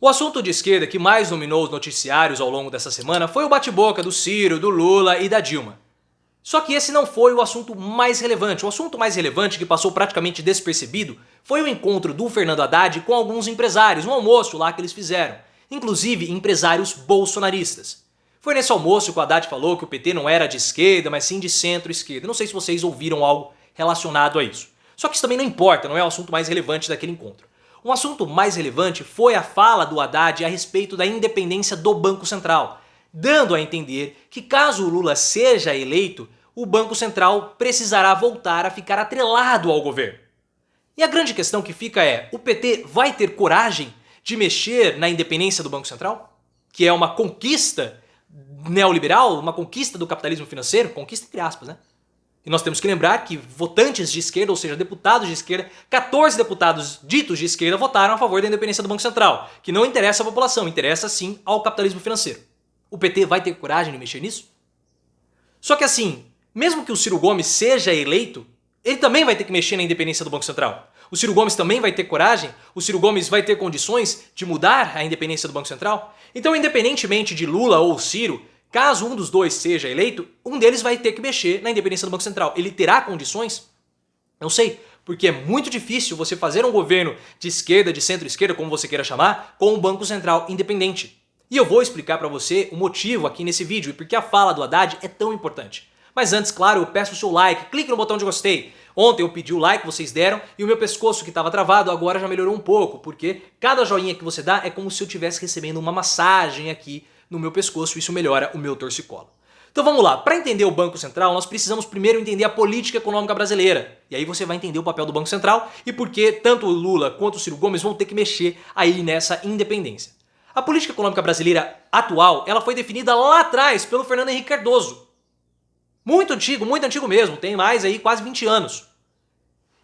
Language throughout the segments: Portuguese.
O assunto de esquerda que mais dominou os noticiários ao longo dessa semana foi o bate-boca do Ciro, do Lula e da Dilma. Só que esse não foi o assunto mais relevante. O assunto mais relevante, que passou praticamente despercebido, foi o encontro do Fernando Haddad com alguns empresários, um almoço lá que eles fizeram, inclusive empresários bolsonaristas. Foi nesse almoço que o Haddad falou que o PT não era de esquerda, mas sim de centro-esquerda. Não sei se vocês ouviram algo relacionado a isso. Só que isso também não importa, não é o assunto mais relevante daquele encontro. Um assunto mais relevante foi a fala do Haddad a respeito da independência do Banco Central, dando a entender que caso o Lula seja eleito, o Banco Central precisará voltar a ficar atrelado ao governo. E a grande questão que fica é, o PT vai ter coragem de mexer na independência do Banco Central? Que é uma conquista neoliberal, uma conquista do capitalismo financeiro, conquista entre aspas, né? E nós temos que lembrar que votantes de esquerda, ou seja, deputados de esquerda, 14 deputados ditos de esquerda votaram a favor da independência do Banco Central, que não interessa à população, interessa sim ao capitalismo financeiro. O PT vai ter coragem de mexer nisso? Só que assim, mesmo que o Ciro Gomes seja eleito, ele também vai ter que mexer na independência do Banco Central. O Ciro Gomes também vai ter coragem? O Ciro Gomes vai ter condições de mudar a independência do Banco Central? Então, independentemente de Lula ou Ciro, caso um dos dois seja eleito, um deles vai ter que mexer na independência do Banco Central. Ele terá condições? Não sei, porque é muito difícil você fazer um governo de esquerda, de centro-esquerda, como você queira chamar, com um Banco Central independente. E eu vou explicar para você o motivo aqui nesse vídeo e porque a fala do Haddad é tão importante. Mas antes, claro, eu peço o seu like, clique no botão de gostei. Ontem eu pedi o like, vocês deram, e o meu pescoço que estava travado agora já melhorou um pouco, porque cada joinha que você dá é como se eu estivesse recebendo uma massagem aqui no meu pescoço, isso melhora o meu torcicolo. Então vamos lá, para entender o Banco Central, nós precisamos primeiro entender a política econômica brasileira. E aí você vai entender o papel do Banco Central e por que tanto o Lula quanto o Ciro Gomes vão ter que mexer aí nessa independência. A política econômica brasileira atual, ela foi definida lá atrás pelo Fernando Henrique Cardoso. Muito antigo mesmo, tem mais aí quase 20 anos.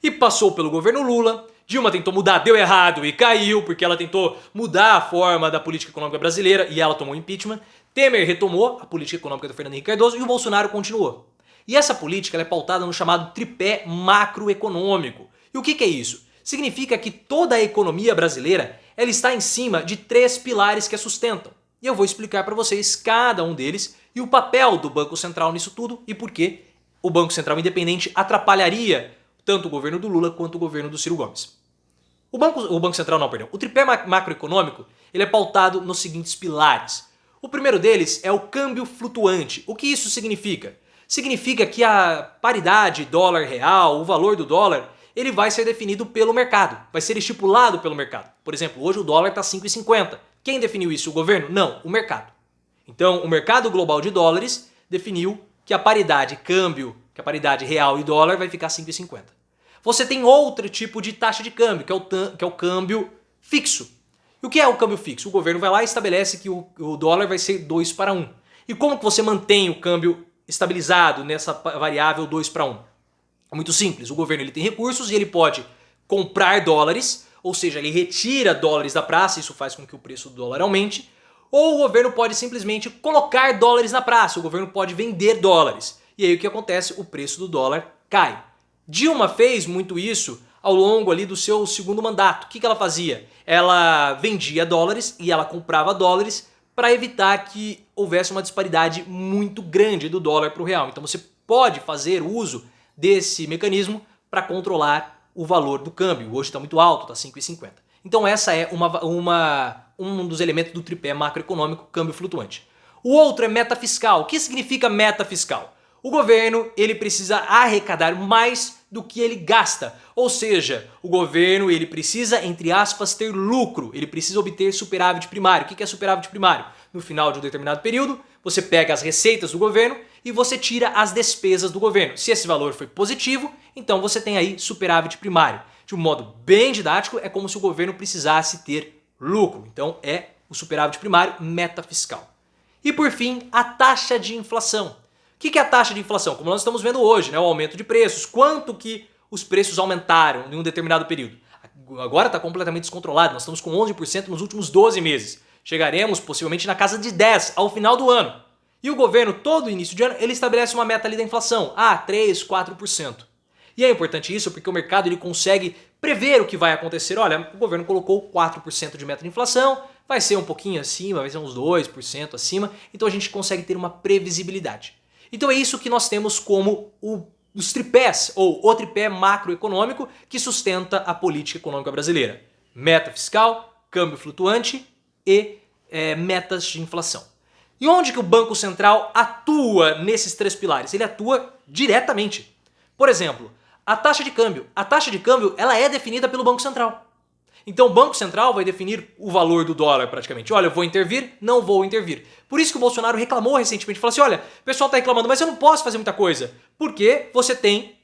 E passou pelo governo Lula, Dilma tentou mudar, deu errado e caiu, porque ela tentou mudar a forma da política econômica brasileira e ela tomou impeachment. Temer retomou a política econômica do Fernando Henrique Cardoso e o Bolsonaro continuou. E essa política ela é pautada no chamado tripé macroeconômico. E o que é isso? Significa que toda a economia brasileira ela está em cima de 3 pilares que a sustentam. E eu vou explicar para vocês cada um deles e o papel do Banco Central nisso tudo e por que o Banco Central independente atrapalharia tanto o governo do Lula quanto o governo do Ciro Gomes. O tripé macroeconômico ele é pautado nos seguintes pilares. O primeiro deles é o câmbio flutuante. O que isso significa? Significa que a paridade dólar-real, o valor do dólar, ele vai ser definido pelo mercado, vai ser estipulado pelo mercado. Por exemplo, hoje o dólar está 5,50. Quem definiu isso? O governo? Não, o mercado. Então, o mercado global de dólares definiu que a paridade câmbio, que a paridade real e dólar vai ficar 5,50. Você tem outro tipo de taxa de câmbio, que é o câmbio fixo. E o que é o câmbio fixo? O governo vai lá e estabelece que o dólar vai ser 2 para 1. E como que você mantém o câmbio estabilizado nessa variável 2 para 1? É muito simples, o governo ele tem recursos e ele pode comprar dólares, ou seja, ele retira dólares da praça, isso faz com que o preço do dólar aumente, ou o governo pode simplesmente colocar dólares na praça, o governo pode vender dólares. E aí o que acontece? O preço do dólar cai. Dilma fez muito isso ao longo ali do seu segundo mandato. O que ela fazia? Ela vendia dólares e ela comprava dólares para evitar que houvesse uma disparidade muito grande do dólar para o real. Então você pode fazer uso desse mecanismo para controlar o valor do câmbio. Hoje está muito alto, está 5,50. Então essa é um dos elementos do tripé macroeconômico, câmbio flutuante. O outro é meta fiscal. O que significa meta fiscal? O governo ele precisa arrecadar mais do que ele gasta. Ou seja, o governo ele precisa, entre aspas, ter lucro. Ele precisa obter superávit primário. O que é superávit primário? No final de um determinado período, você pega as receitas do governo e você tira as despesas do governo. Se esse valor foi positivo, então você tem aí superávit primário. De um modo bem didático, é como se o governo precisasse ter lucro. Então é o superávit primário, meta fiscal. E por fim, a taxa de inflação. O que é a taxa de inflação? Como nós estamos vendo hoje, né? O aumento de preços. Quanto que os preços aumentaram em um determinado período? Agora está completamente descontrolado. Nós estamos com 11% nos últimos 12 meses. Chegaremos possivelmente na casa de 10% ao final do ano. E o governo, todo início de ano, ele estabelece uma meta ali da inflação. 3, 4%. E é importante isso porque o mercado ele consegue prever o que vai acontecer. Olha, o governo colocou 4% de meta de inflação, vai ser um pouquinho acima, vai ser uns 2% acima, então a gente consegue ter uma previsibilidade. Então é isso que nós temos como os tripés, ou o tripé macroeconômico que sustenta a política econômica brasileira. Meta fiscal, câmbio flutuante e metas de inflação. E onde que o Banco Central atua nesses três pilares? Ele atua diretamente. Por exemplo, a taxa de câmbio. A taxa de câmbio ela é definida pelo Banco Central. Então o Banco Central vai definir o valor do dólar praticamente. Olha, eu vou intervir? Não vou intervir. Por isso que o Bolsonaro reclamou recentemente. Falou assim, olha, o pessoal está reclamando, mas eu não posso fazer muita coisa. Porque você tem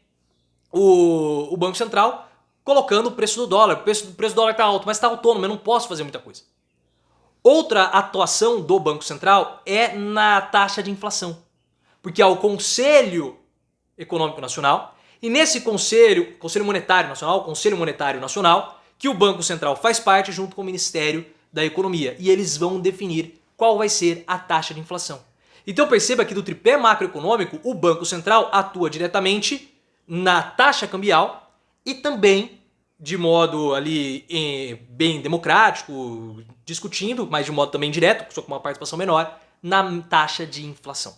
o Banco Central colocando o preço do dólar. O preço do dólar está alto, mas está autônomo, eu não posso fazer muita coisa. Outra atuação do Banco Central é na taxa de inflação. Porque há o Conselho Econômico Nacional e nesse Conselho Monetário Nacional, Conselho Monetário Nacional, que o Banco Central faz parte junto com o Ministério da Economia. E eles vão definir qual vai ser a taxa de inflação. Então perceba que do tripé macroeconômico, o Banco Central atua diretamente na taxa cambial e também de modo ali bem democrático, discutindo, mas de modo também direto, só com uma participação menor, na taxa de inflação.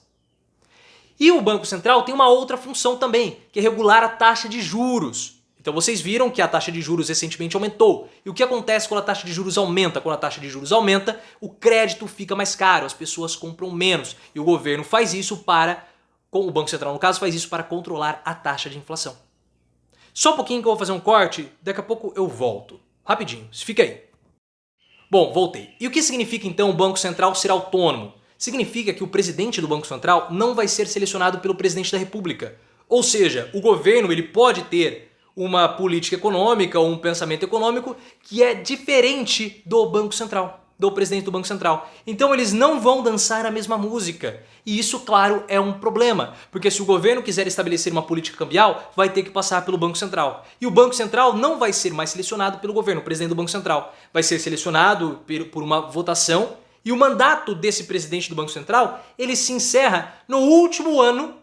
E o Banco Central tem uma outra função também, que é regular a taxa de juros. Então vocês viram que a taxa de juros recentemente aumentou. E o que acontece quando a taxa de juros aumenta? Quando a taxa de juros aumenta, o crédito fica mais caro, as pessoas compram menos. E o governo faz isso o Banco Central no caso, faz isso para controlar a taxa de inflação. Só um pouquinho que eu vou fazer um corte, daqui a pouco eu volto. Rapidinho, fica aí. Bom, voltei. E o que significa então o Banco Central ser autônomo? Significa que o presidente do Banco Central não vai ser selecionado pelo presidente da República. Ou seja, o governo ele pode ter uma política econômica ou um pensamento econômico que é diferente do Banco Central, do presidente do Banco Central. Então eles não vão dançar a mesma música. E isso, claro, é um problema, porque se o governo quiser estabelecer uma política cambial, vai ter que passar pelo Banco Central. E o Banco Central não vai ser mais selecionado pelo governo, o presidente do Banco Central. Vai ser selecionado por uma votação e o mandato desse presidente do Banco Central, ele se encerra no último ano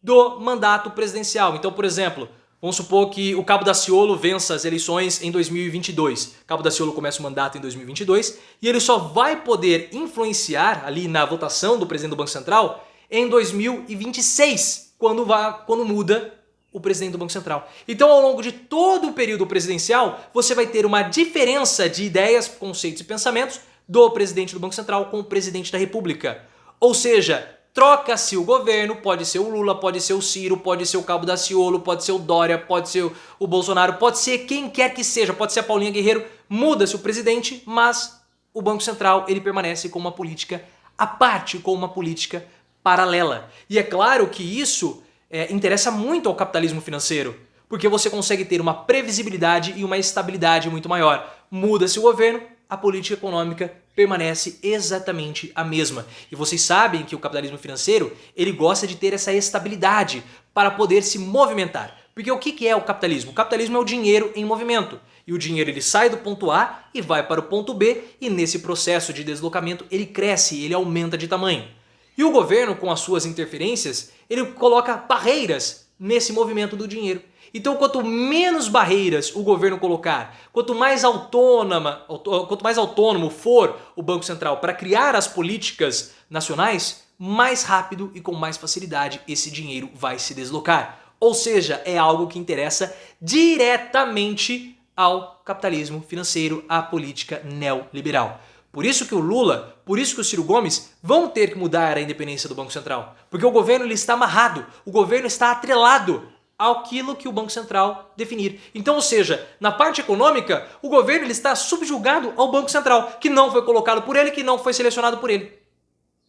do mandato presidencial. Então, por exemplo, vamos supor que o Cabo Daciolo vença as eleições em 2022. Cabo Daciolo começa o mandato em 2022 e ele só vai poder influenciar ali na votação do presidente do Banco Central em 2026, quando muda o presidente do Banco Central. Então, ao longo de todo o período presidencial, você vai ter uma diferença de ideias, conceitos e pensamentos do presidente do Banco Central com o presidente da República. Ou seja, troca-se o governo, pode ser o Lula, pode ser o Ciro, pode ser o Cabo Daciolo, pode ser o Dória, pode ser o Bolsonaro, pode ser quem quer que seja, pode ser a Paulinha Guerreiro, muda-se o presidente, mas o Banco Central ele permanece com uma política à parte, com uma política paralela. E é claro que isso interessa muito ao capitalismo financeiro, porque você consegue ter uma previsibilidade e uma estabilidade muito maior. Muda-se o governo, a política econômica permanece exatamente a mesma. E vocês sabem que o capitalismo financeiro, ele gosta de ter essa estabilidade para poder se movimentar. Porque o que é o capitalismo? O capitalismo é o dinheiro em movimento. E o dinheiro ele sai do ponto A e vai para o ponto B, e nesse processo de deslocamento ele cresce, ele aumenta de tamanho. E o governo, com as suas interferências, ele coloca barreiras nesse movimento do dinheiro. Então, quanto menos barreiras o governo colocar, quanto mais autônomo for o Banco Central para criar as políticas nacionais, mais rápido e com mais facilidade esse dinheiro vai se deslocar. Ou seja, é algo que interessa diretamente ao capitalismo financeiro, à política neoliberal. Por isso que o Lula, por isso que o Ciro Gomes vão ter que mudar a independência do Banco Central. Porque o governo ele está amarrado, o governo está atrelado àquilo que o Banco Central definir. Então, ou seja, na parte econômica, o governo ele está subjugado ao Banco Central, que não foi colocado por ele, que não foi selecionado por ele.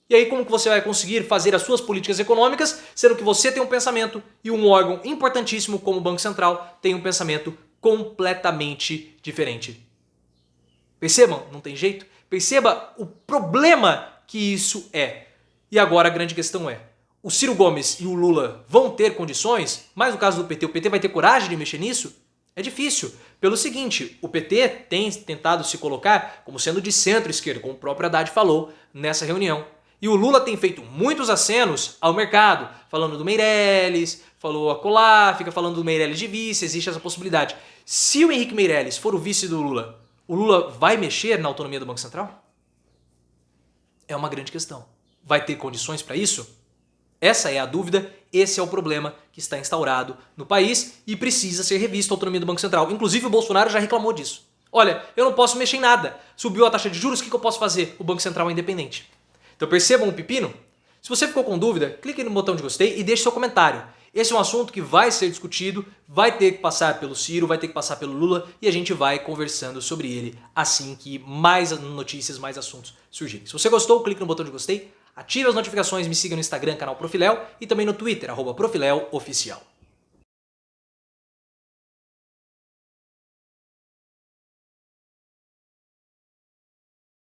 E aí como que você vai conseguir fazer as suas políticas econômicas, sendo que você tem um pensamento e um órgão importantíssimo como o Banco Central tem um pensamento completamente diferente? Percebam? Não tem jeito? Perceba o problema que isso é. E agora a grande questão é, o Ciro Gomes e o Lula vão ter condições? Mas no caso do PT, o PT vai ter coragem de mexer nisso? É difícil. Pelo seguinte, o PT tem tentado se colocar como sendo de centro-esquerda, como o próprio Haddad falou nessa reunião. E o Lula tem feito muitos acenos ao mercado, falando do Meirelles, falou acolá, fica falando do Meirelles de vice, existe essa possibilidade. Se o Henrique Meirelles for o vice do Lula, o Lula vai mexer na autonomia do Banco Central? É uma grande questão. Vai ter condições para isso? Essa é a dúvida, esse é o problema que está instaurado no país e precisa ser revisto a autonomia do Banco Central. Inclusive o Bolsonaro já reclamou disso. Olha, eu não posso mexer em nada. Subiu a taxa de juros, o que eu posso fazer? O Banco Central é independente. Então percebam o pepino? Se você ficou com dúvida, clique no botão de gostei e deixe seu comentário. Esse é um assunto que vai ser discutido, vai ter que passar pelo Ciro, vai ter que passar pelo Lula e a gente vai conversando sobre ele assim que mais notícias, mais assuntos surgirem. Se você gostou, clique no botão de gostei, ative as notificações, me siga no Instagram, canal Profiléu e também no Twitter, @ProfiléuOficial.